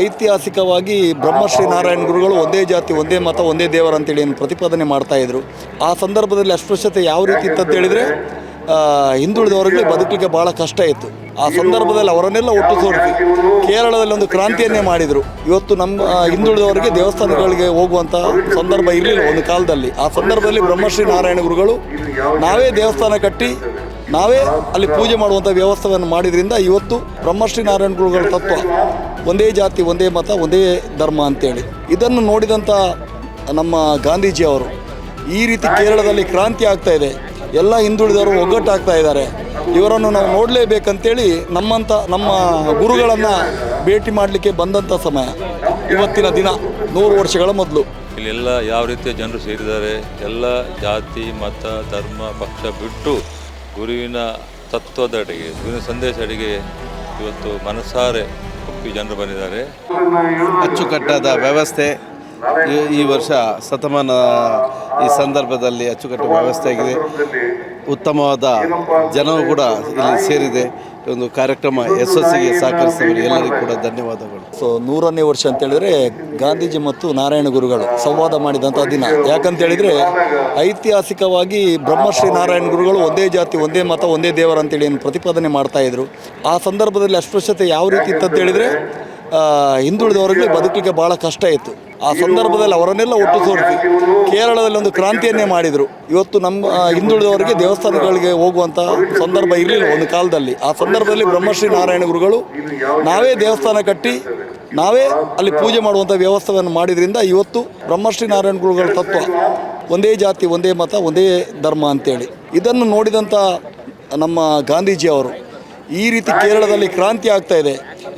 ಐತಿಹಾಸಿಕವಾಗಿ ಬ್ರಹ್ಮಶ್ರೀ ನಾರಾಯಣ ಗುರುಗಳು ಒಂದೇ ಜಾತಿ ಒಂದೇ ಮತ ಒಂದೇ ದೇವರ ಅಂತೇಳಿ ಏನು ಪ್ರತಿಪಾದನೆ ಮಾಡ್ತಾಯಿದ್ರು. ಆ ಸಂದರ್ಭದಲ್ಲಿ ಅಸ್ಪೃಶ್ಯತೆ ಯಾವ ರೀತಿ ಇತ್ತು ಅಂತ ಹೇಳಿದರೆ ಹಿಂದುಳಿದವರಿಗೆ ಬದುಕಲಿಕ್ಕೆ ಭಾಳ ಕಷ್ಟ ಇತ್ತು. ಆ ಸಂದರ್ಭದಲ್ಲಿ ಅವರನ್ನೆಲ್ಲ ಒಟ್ಟು ಸೇರಿಸಿ ಕೇರಳದಲ್ಲಿ ಒಂದು ಕ್ರಾಂತಿಯನ್ನೇ ಮಾಡಿದರು. ಇವತ್ತು ನಮ್ಮ ಹಿಂದುಳಿದವರಿಗೆ ದೇವಸ್ಥಾನಗಳಿಗೆ ಹೋಗುವಂಥ ಸಂದರ್ಭ ಇರಲಿಲ್ಲ ಒಂದು ಕಾಲದಲ್ಲಿ. ಆ ಸಂದರ್ಭದಲ್ಲಿ ಬ್ರಹ್ಮಶ್ರೀ ನಾರಾಯಣ ಗುರುಗಳು ನಾವೇ ದೇವಸ್ಥಾನ ಕಟ್ಟಿ ನಾವೇ ಅಲ್ಲಿ ಪೂಜೆ ಮಾಡುವಂಥ ವ್ಯವಸ್ಥೆಯನ್ನು ಮಾಡಿದ್ರಿಂದ ಇವತ್ತು ಬ್ರಹ್ಮಶ್ರೀ ನಾರಾಯಣ ಗುರುಗಳ ತತ್ವ ಒಂದೇ ಜಾತಿ ಒಂದೇ ಮತ ಒಂದೇ ಧರ್ಮ ಅಂತೇಳಿ ಇದನ್ನು ನೋಡಿದಂಥ ನಮ್ಮ ಗಾಂಧೀಜಿಯವರು ಈ ರೀತಿ ಕೇರಳದಲ್ಲಿ ಕ್ರಾಂತಿ ಆಗ್ತಾ ಇದೆ, ಎಲ್ಲ ಹಿಂದುಳಿದವರು ಒಗ್ಗಟ್ಟಾಗ್ತಾ ಇದ್ದಾರೆ, ಇವರನ್ನು ನಾವು ನೋಡಲೇಬೇಕಂತೇಳಿ ನಮ್ಮ ಗುರುಗಳನ್ನು ಭೇಟಿ ಮಾಡಲಿಕ್ಕೆ ಬಂದಂಥ ಸಮಯ ಇವತ್ತಿನ ದಿನ 100 ವರ್ಷಗಳ ಮೊದಲು. ಇಲ್ಲೆಲ್ಲ ಯಾವ ರೀತಿಯ ಜನರು ಸೇರಿದ್ದಾರೆ, ಎಲ್ಲ ಜಾತಿ ಮತ ಧರ್ಮ ಪಕ್ಷ ಬಿಟ್ಟು ಗುರುವಿನ ತತ್ವದಡೆಗೆ ಗುರುವಿನ ಸಂದೇಶಡೆಗೆ ಇವತ್ತು ಮನಸಾರೆ ಒಪ್ಪಿ ಜನರು ಬಂದಿದ್ದಾರೆ. ಅಚ್ಚುಕಟ್ಟಾದ ವ್ಯವಸ್ಥೆ ಈ ವರ್ಷ ಶತಮಾನ ಈ ಸಂದರ್ಭದಲ್ಲಿ ಅಚ್ಚುಕಟ್ಟು ವ್ಯವಸ್ಥೆ ಆಗಿದೆ. ಉತ್ತಮವಾದ ಜನವು ಕೂಡ ಇಲ್ಲಿ ಸೇರಿದೆ. ಒಂದು ಕಾರ್ಯಕ್ರಮ ಯಶಸ್ಸಿಗೆ ಸಹಕರಿಸಿದವರು ಎಲ್ಲರಿಗೂ ಕೂಡ ಧನ್ಯವಾದಗಳು. 100ನೇ ವರ್ಷ ಅಂತೇಳಿದರೆ ಗಾಂಧೀಜಿ ಮತ್ತು ನಾರಾಯಣ ಗುರುಗಳು ಸಂವಾದ ಮಾಡಿದಂಥ ದಿನ. ಯಾಕಂತೇಳಿದರೆ ಐತಿಹಾಸಿಕವಾಗಿ ಬ್ರಹ್ಮಶ್ರೀ ನಾರಾಯಣ ಗುರುಗಳು ಒಂದೇ ಜಾತಿ ಒಂದೇ ಮತ ಒಂದೇ ದೇವರ ಅಂತೇಳಿ ಏನು ಪ್ರತಿಪಾದನೆ ಮಾಡ್ತಾಯಿದ್ರು. ಆ ಸಂದರ್ಭದಲ್ಲಿ ಅಸ್ಪೃಶ್ಯತೆ ಯಾವ ರೀತಿ ಇತ್ತು ಅಂತೇಳಿದರೆ ಹಿಂದುಳಿದವರಿಗೆ ಬದುಕಲಿಕ್ಕೆ ಭಾಳ ಕಷ್ಟ ಇತ್ತು. ಆ ಸಂದರ್ಭದಲ್ಲಿ ಅವರನ್ನೆಲ್ಲ ಒಟ್ಟು ಸೇರಿಸಿ ಕೇರಳದಲ್ಲಿ ಒಂದು ಕ್ರಾಂತಿಯನ್ನೇ ಮಾಡಿದರು. ಇವತ್ತು ನಮ್ಮ ಹಿಂದುಳಿದವರಿಗೆ ದೇವಸ್ಥಾನಗಳಿಗೆ ಹೋಗುವಂಥ ಸಂದರ್ಭ ಇರಲಿಲ್ಲ ಒಂದು ಕಾಲದಲ್ಲಿ. ಆ ಸಂದರ್ಭದಲ್ಲಿ ಬ್ರಹ್ಮಶ್ರೀ ನಾರಾಯಣ ಗುರುಗಳು ನಾವೇ ದೇವಸ್ಥಾನ ಕಟ್ಟಿ ನಾವೇ ಅಲ್ಲಿ ಪೂಜೆ ಮಾಡುವಂಥ ವ್ಯವಸ್ಥೆಯನ್ನು ಮಾಡಿದ್ರಿಂದ ಇವತ್ತು ಬ್ರಹ್ಮಶ್ರೀ ನಾರಾಯಣ ಗುರುಗಳ ತತ್ವ ಒಂದೇ ಜಾತಿ ಒಂದೇ ಮತ ಒಂದೇ ಧರ್ಮ ಅಂತೇಳಿ ಇದನ್ನು ನೋಡಿದಂಥ ನಮ್ಮ ಗಾಂಧೀಜಿಯವರು ಈ ರೀತಿ ಕೇರಳದಲ್ಲಿ ಕ್ರಾಂತಿ ಆಗ್ತಾ ಇದೆ,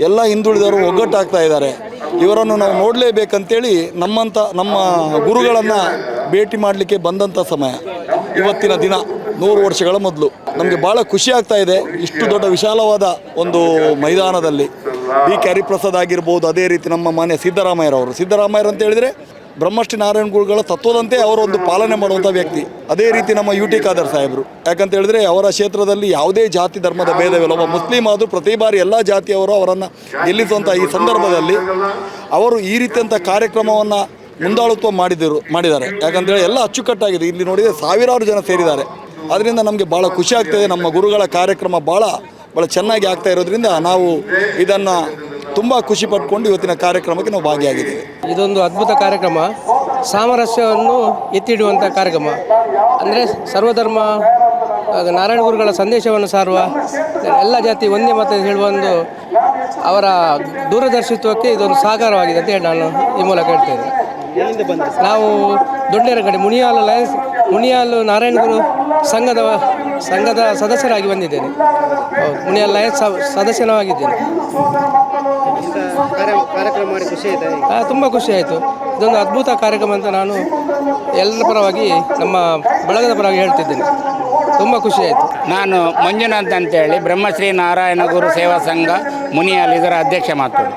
ಎಲ್ಲ ಹಿಂದುಳಿದವರು ಒಗ್ಗಟ್ಟಾಗ್ತಾ ಇದ್ದಾರೆ, ಇವರನ್ನು ನಾವು ನೋಡಲೇಬೇಕಂತೇಳಿ ನಮ್ಮ ಗುರುಗಳನ್ನು ಭೇಟಿ ಮಾಡಲಿಕ್ಕೆ ಬಂದಂಥ ಸಮಯ ಇವತ್ತಿನ ದಿನ 100 ವರ್ಷಗಳ ಮೊದಲು. ನಮಗೆ ಭಾಳ ಖುಷಿ ಆಗ್ತಾ ಇದೆ. ಇಷ್ಟು ದೊಡ್ಡ ವಿಶಾಲವಾದ ಒಂದು ಮೈದಾನದಲ್ಲಿ ಡಿ ಕೆ ಹರಿಪ್ರಸಾದ್ ಆಗಿರ್ಬೋದು, ಅದೇ ರೀತಿ ನಮ್ಮ ಮಾನ್ಯ ಸಿದ್ದರಾಮಯ್ಯರು ಅಂತ ಹೇಳಿದರೆ ಬ್ರಹ್ಮಶ್ರೀ ನಾರಾಯಣ ಗುರುಗಳ ತತ್ವದಂತೆ ಅವರೊಂದು ಪಾಲನೆ ಮಾಡುವಂಥ ವ್ಯಕ್ತಿ. ಅದೇ ರೀತಿ ನಮ್ಮ ಯು ಟಿ ಖಾದರ್ ಸಾಹೇಬರು, ಯಾಕಂತ ಹೇಳಿದ್ರೆ ಅವರ ಕ್ಷೇತ್ರದಲ್ಲಿ ಯಾವುದೇ ಜಾತಿ ಧರ್ಮದ ಭೇದವಿಲ್ಲ. ಒಬ್ಬ ಮುಸ್ಲಿಂ ಆದರೂ ಪ್ರತಿ ಬಾರಿ ಎಲ್ಲ ಜಾತಿಯವರು ಅವರನ್ನು ಗೆಲ್ಲಿಸುವಂಥ ಈ ಸಂದರ್ಭದಲ್ಲಿ ಅವರು ಈ ರೀತಿಯಂಥ ಕಾರ್ಯಕ್ರಮವನ್ನು ಮುಂದಾಳುತ್ವ ಮಾಡಿದ್ದಾರೆ. ಯಾಕಂತೇಳಿ ಎಲ್ಲ ಅಚ್ಚುಕಟ್ಟಾಗಿದೆ. ಇಲ್ಲಿ ನೋಡಿದರೆ ಸಾವಿರಾರು ಜನ ಸೇರಿದ್ದಾರೆ. ಅದರಿಂದ ನಮಗೆ ಭಾಳ ಖುಷಿ ಆಗ್ತದೆ. ನಮ್ಮ ಗುರುಗಳ ಕಾರ್ಯಕ್ರಮ ಭಾಳ ಚೆನ್ನಾಗಿ ಆಗ್ತಾ ಇರೋದ್ರಿಂದ ನಾವು ಇದನ್ನು ತುಂಬ ಖುಷಿ ಪಟ್ಕೊಂಡು ಇವತ್ತಿನ ಕಾರ್ಯಕ್ರಮಕ್ಕೆ ನಾವು ಭಾಗಿಯಾಗಿದ್ದೇವೆ. ಇದೊಂದು ಅದ್ಭುತ ಕಾರ್ಯಕ್ರಮ, ಸಾಮರಸ್ಯವನ್ನು ಎತ್ತಿಡುವಂಥ ಕಾರ್ಯಕ್ರಮ. ಅಂದರೆ ಸರ್ವಧರ್ಮ ನಾರಾಯಣ ಗುರುಗಳ ಸಂದೇಶವನ್ನು ಸಾರುವ ಎಲ್ಲ ಜಾತಿ ಒಂದೇ ಮತ ಹೇಳುವ ಒಂದು ಅವರ ದೂರದರ್ಶಿತ್ವಕ್ಕೆ ಇದೊಂದು ಸಾಕಾರವಾಗಿದೆ ಅಂತ ಹೇಳಿ ನಾನು ಈ ಮೂಲಕ ಹೇಳ್ತೇನೆ. ನಾವು ದೊಡ್ಡೇರಗಡೆ ಮುನಿಯಾಲು ನಾರಾಯಣ ಗುರು ಸಂಘದ ಸದಸ್ಯರಾಗಿ ಬಂದಿದ್ದೇನೆ. ಹೌದು, ಮುನಿಯಾಲ್ ಲಯನ್ಸ್ ಸದಸ್ಯನಾಗಿದ್ದೇನೆ. ಕಾರ್ಯಕ್ರಮ ಮಾಡಿ ಖುಷಿ ಆಯಿತು. ತುಂಬ ಖುಷಿ ಆಯಿತು. ಇದೊಂದು ಅದ್ಭುತ ಕಾರ್ಯಕ್ರಮ ಅಂತ ನಾನು ಎಲ್ಲರ ಪರವಾಗಿ ನಮ್ಮ ಬಳಗದ ಪರವಾಗಿ ಹೇಳ್ತಿದ್ದೇನೆ. ತುಂಬ ಖುಷಿ ಆಯಿತು. ನಾನು ಮಂಜುನಾಥ್ ಅಂತೇಳಿ ಬ್ರಹ್ಮಶ್ರೀ ನಾರಾಯಣ ಗುರು ಸೇವಾ ಸಂಘ ಮುನಿಯಾಲ್ ಇದರ ಅಧ್ಯಕ್ಷ ಮಾತಾಡಿ.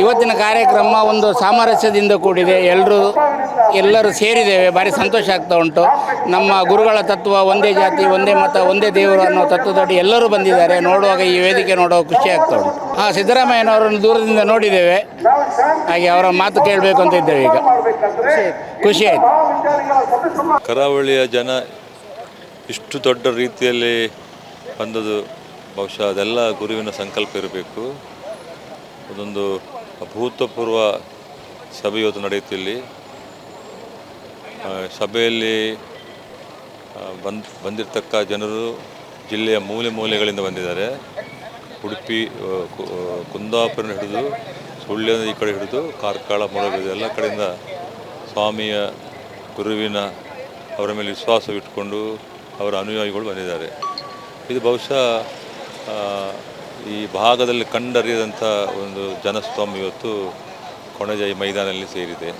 ಇವತ್ತಿನ ಕಾರ್ಯಕ್ರಮ ಒಂದು ಸಾಮರಸ್ಯದಿಂದ ಕೂಡಿದೆ. ಎಲ್ಲರೂ ಸೇರಿದ್ದೇವೆ. ಭಾರಿ ಸಂತೋಷ ಆಗ್ತಾ ಉಂಟು. ನಮ್ಮ ಗುರುಗಳ ತತ್ವ ಒಂದೇ ಜಾತಿ ಒಂದೇ ಮತ ಒಂದೇ ದೇವರು ಅನ್ನೋ ತತ್ವದಡಿ ಎಲ್ಲರೂ ಬಂದಿದ್ದಾರೆ. ನೋಡುವಾಗ ಈ ವೇದಿಕೆ ನೋಡುವಾಗ ಖುಷಿ ಆಗ್ತಾ ಉಂಟು. ಸಿದ್ದರಾಮಯ್ಯನವರನ್ನು ದೂರದಿಂದ ನೋಡಿದ್ದೇವೆ, ಹಾಗೆ ಅವರ ಮಾತು ಕೇಳಬೇಕು ಅಂತ ಇದ್ದೇವೆ. ಈಗ ಖುಷಿ ಆಯಿತು. ಕರಾವಳಿಯ ಜನ ಇಷ್ಟು ದೊಡ್ಡ ರೀತಿಯಲ್ಲಿ ಬಂದದ್ದು ಬಹುಶಃ ಅದೆಲ್ಲ ಗುರುವಿನ ಸಂಕಲ್ಪ ಇರಬೇಕು. ಅದೊಂದು ಅಭೂತಪೂರ್ವ ಸಭೆ ಇವತ್ತು ನಡೆಯುತ್ತಿಲ್ಲಿ. ಸಭೆಯಲ್ಲಿ ಬಂದಿರತಕ್ಕ ಜನರು ಜಿಲ್ಲೆಯ ಮೂಲೆ ಮೂಲೆಗಳಿಂದ ಬಂದಿದ್ದಾರೆ. ಉಡುಪಿ, ಕುಂದಾಪುರ ಹಿಡಿದು ಸುಳ್ಯ ಈ ಕಡೆ ಹಿಡಿದು ಕಾರ್ಕಳ, ಮೂಡಬಿದ್ರೆ ಎಲ್ಲ ಕಡೆಯಿಂದ ಸ್ವಾಮಿಯ ಗುರುವಿನ ಅವರ ಮೇಲೆ ವಿಶ್ವಾಸವಿಟ್ಟುಕೊಂಡು ಅವರ ಅನುಯಾಯಿಗಳು ಬಂದಿದ್ದಾರೆ. ಇದು ಬಹುಶಃ ಈ ಭಾಗದಲ್ಲಿ ಕಂಡರಿಯದಂಥ ಒಂದು ಜನಸ್ತೋಮ ಇವತ್ತು ಕೊಣಜಾಯಿ ಮೈದಾನಲ್ಲಿ ಸೇರಿದೆ.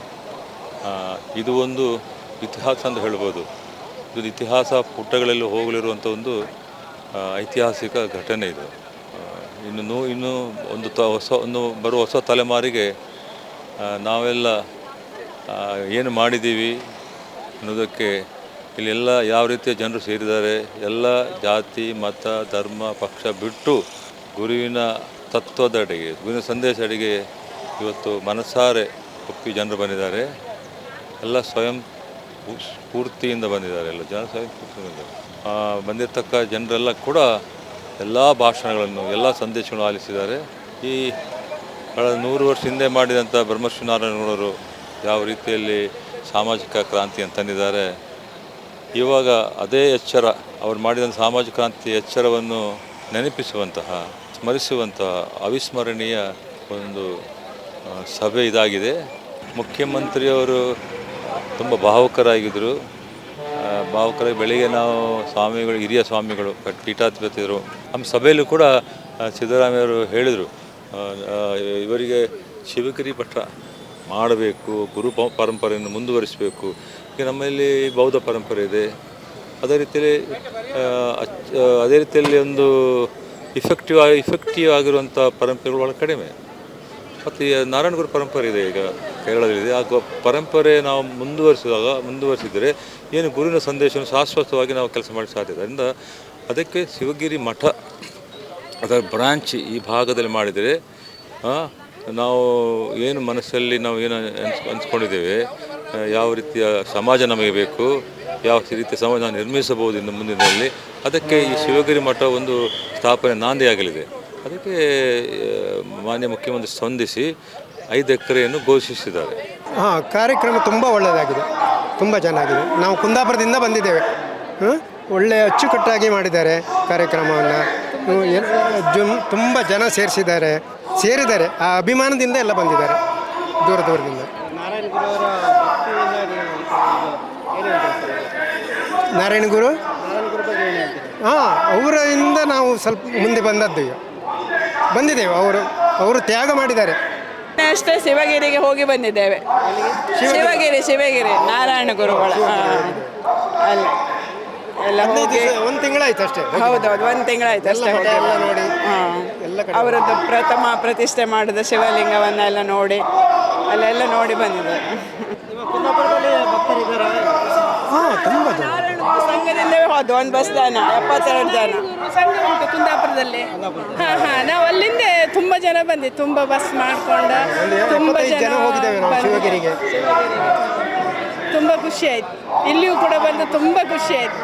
ಇದು ಒಂದು ಇತಿಹಾಸ ಅಂತ ಹೇಳ್ಬೋದು. ಇದು ಇತಿಹಾಸ ಪುಟಗಳಲ್ಲಿ ಹೋಗಲಿರುವಂಥ ಒಂದು ಐತಿಹಾಸಿಕ ಘಟನೆ ಇದು. ಇನ್ನು ಒಂದು ಬರುವ ಹೊಸ ತಲೆಮಾರಿಗೆ ನಾವೆಲ್ಲ ಏನು ಮಾಡಿದ್ದೀವಿ ಅನ್ನೋದಕ್ಕೆ ಇಲ್ಲೆಲ್ಲ ಯಾವ ರೀತಿಯ ಜನರು ಸೇರಿದ್ದಾರೆ, ಎಲ್ಲ ಜಾತಿ ಮತ ಧರ್ಮ ಪಕ್ಷ ಬಿಟ್ಟು ಗುರುವಿನ ತತ್ವದಡೆಗೆ ಗುರುವಿನ ಸಂದೇಶದೆಡೆಗೆ ಇವತ್ತು ಮನಸಾರೆ ಒಪ್ಪಿ ಜನರು ಬಂದಿದ್ದಾರೆ. ಎಲ್ಲ ಸ್ವಯಂ ಸ್ಫೂರ್ತಿಯಿಂದ ಬಂದಿದ್ದಾರೆ. ಎಲ್ಲ ಜನ ಸ್ವಯಂ ಸ್ಫೂರ್ತಿಯಿಂದ ಬಂದಿರತಕ್ಕ ಜನರೆಲ್ಲ ಕೂಡ ಎಲ್ಲ ಭಾಷಣಗಳನ್ನು ಎಲ್ಲ ಸಂದೇಶಗಳನ್ನು ಆಲಿಸಿದ್ದಾರೆ. ಈ ಕಳೆದ 100 ವರ್ಷ ಹಿಂದೆ ಮಾಡಿದಂಥ ಬ್ರಹ್ಮಶ್ರೀ ನಾರಾಯಣಗುರುಗಳು ಯಾವ ರೀತಿಯಲ್ಲಿ ಸಾಮಾಜಿಕ ಕ್ರಾಂತಿಯನ್ನು ತಂದಿದ್ದಾರೆ, ಇವಾಗ ಅದೇ ಎಚ್ಚರ ಅವರು ಮಾಡಿದಂಥ ಸಾಮಾಜಿಕ ಕ್ರಾಂತಿ ಎಚ್ಚರವನ್ನು ನೆನಪಿಸುವಂತಹ ಸ್ಮರಿಸುವಂತಹ ಅವಿಸ್ಮರಣೀಯ ಒಂದು ಸಭೆ ಇದಾಗಿದೆ. ಮುಖ್ಯಮಂತ್ರಿಯವರು ತುಂಬ ಭಾವುಕರಾಗಿದ್ದರು. ಭಾವುಕರಾಗಿ ಬೆಳಿಗ್ಗೆ ನಾವು ಸ್ವಾಮಿಗಳು ಹಿರಿಯ ಸ್ವಾಮಿಗಳು ಪೀಠಾಧಿಪತಿಗಳು ನಮ್ಮ ಸಭೆಯಲ್ಲೂ ಕೂಡ ಸಿದ್ದರಾಮಯ್ಯವರು ಹೇಳಿದರು, ಇವರಿಗೆ ಶಿವಗಿರಿ ಮಠ ಮಾಡಬೇಕು, ಗುರು ಪರಂಪರೆಯನ್ನು ಮುಂದುವರಿಸಬೇಕು. ಈಗ ನಮ್ಮಲ್ಲಿ ಬೌದ್ಧ ಪರಂಪರೆ ಇದೆ, ಅದೇ ರೀತಿಯಲ್ಲಿ ಒಂದು ಇಫೆಕ್ಟಿವ್ ಆಗಿರುವಂಥ ಪರಂಪರೆಗಳು ಭಾಳ ಕಡಿಮೆ. ಮತ್ತು ಈ ನಾರಾಯಣಗುರು ಪರಂಪರೆ ಇದೆ, ಈಗ ಕೇರಳದಲ್ಲಿದೆ. ಆ ಪರಂಪರೆ ನಾವು ಮುಂದುವರಿಸಿದರೆ ಏನು ಗುರುವಿನ ಸಂದೇಶವನ್ನು ಶಾಶ್ವತವಾಗಿ ನಾವು ಕೆಲಸ ಮಾಡಲಿಕ್ಕೆ ಸಾಧ್ಯ. ಅದರಿಂದ ಅದಕ್ಕೆ ಶಿವಗಿರಿ ಮಠ ಅದರ ಬ್ರಾಂಚ್ ಈ ಭಾಗದಲ್ಲಿ ಮಾಡಿದರೆ ನಾವು ಏನು ಮನಸ್ಸಲ್ಲಿ ನಾವು ಏನು ಅನ್ಸ್ಕೊಂಡಿದ್ದೇವೆ, ಯಾವ ರೀತಿಯ ಸಮಾಜ ನಮಗೆ ಬೇಕು, ಯಾವ ರೀತಿಯ ಸಮಾಜ ನಾವು ನಿರ್ಮಿಸಬಹುದು ಇನ್ನು ಮುಂದಿನಲ್ಲಿ, ಅದಕ್ಕೆ ಈ ಶಿವಗಿರಿ ಮಠ ಒಂದು ಸ್ಥಾಪನೆ ನಾಂದಿಯಾಗಲಿದೆ. ಅದಕ್ಕೆ ಮಾನ್ಯ ಮುಖ್ಯಮಂತ್ರಿ ಸ್ಪಂದಿಸಿ 5 ಎಕರೆಯನ್ನು ಘೋಷಿಸಿದ್ದಾರೆ. ಕಾರ್ಯಕ್ರಮ ತುಂಬ ಒಳ್ಳೆಯದಾಗಿದೆ, ತುಂಬ ಚೆನ್ನಾಗಿದೆ. ನಾವು ಕುಂದಾಪುರದಿಂದ ಬಂದಿದ್ದೇವೆ. ಒಳ್ಳೆ ಅಚ್ಚುಕಟ್ಟಾಗಿ ಮಾಡಿದ್ದಾರೆ ಕಾರ್ಯಕ್ರಮವನ್ನು. ತುಂಬ ಜನ ಸೇರಿದ್ದಾರೆ. ಆ ಅಭಿಮಾನದಿಂದ ಎಲ್ಲ ಬಂದಿದ್ದಾರೆ ದೂರದಿಂದ. ನಾರಾಯಣಗುರು ಅವರಿಂದ ನಾವು ಸ್ವಲ್ಪ ಮುಂದೆ ಬಂದಿದ್ದೇವೆ. ಅವರು ತ್ಯಾಗ ಮಾಡಿದ್ದಾರೆ. ಅಷ್ಟೇ ಶಿವಗಿರಿಗೆ ಹೋಗಿ ಬಂದಿದ್ದೇವೆ. ಶಿವಗಿರಿ ನಾರಾಯಣ ಗುರುಗಳ ಅಲ್ಲ ಎಲ್ಲ ಹೋಗಿ 1 ತಿಂಗಳಾಯ್ತು ಅಷ್ಟೇ. ಹೌದೌದು, 1 ತಿಂಗಳಾಯ್ತು ಅಷ್ಟೇ. ನೋಡಿ ಅವರದ್ದು ಪ್ರಥಮ ಪ್ರತಿಷ್ಠೆ ಮಾಡಿದ ಶಿವಲಿಂಗವನ್ನೆಲ್ಲ ನೋಡಿ ಅಲ್ಲೆಲ್ಲ ನೋಡಿ ಬಂದಿದ್ದಾರೆ. ತುಂಬ ಜನ ಸಂಘದಿಂದವೇ ಹೋದ ಒಂದು ಬಸ್ ಜನ 72 ಜನ ಸಂಘ ಉಂಟು ಕುಂದಾಪುರದಲ್ಲಿ. ನಾವು ಅಲ್ಲಿಂದ ತುಂಬ ಜನ ಬಂದಿದ್ದು, ತುಂಬ ಬಸ್ ಮಾಡ್ಕೊಂಡು ತುಂಬ ಜನ ಹೋಗಿದ್ದೇವೆ ನಾವು ಶಿವಗಿರಿಗೆ. ತುಂಬ ಖುಷಿ ಆಯ್ತು. ಇಲ್ಲಿಯೂ ಕೂಡ ಬಂದು ತುಂಬ ಖುಷಿ ಆಯ್ತು.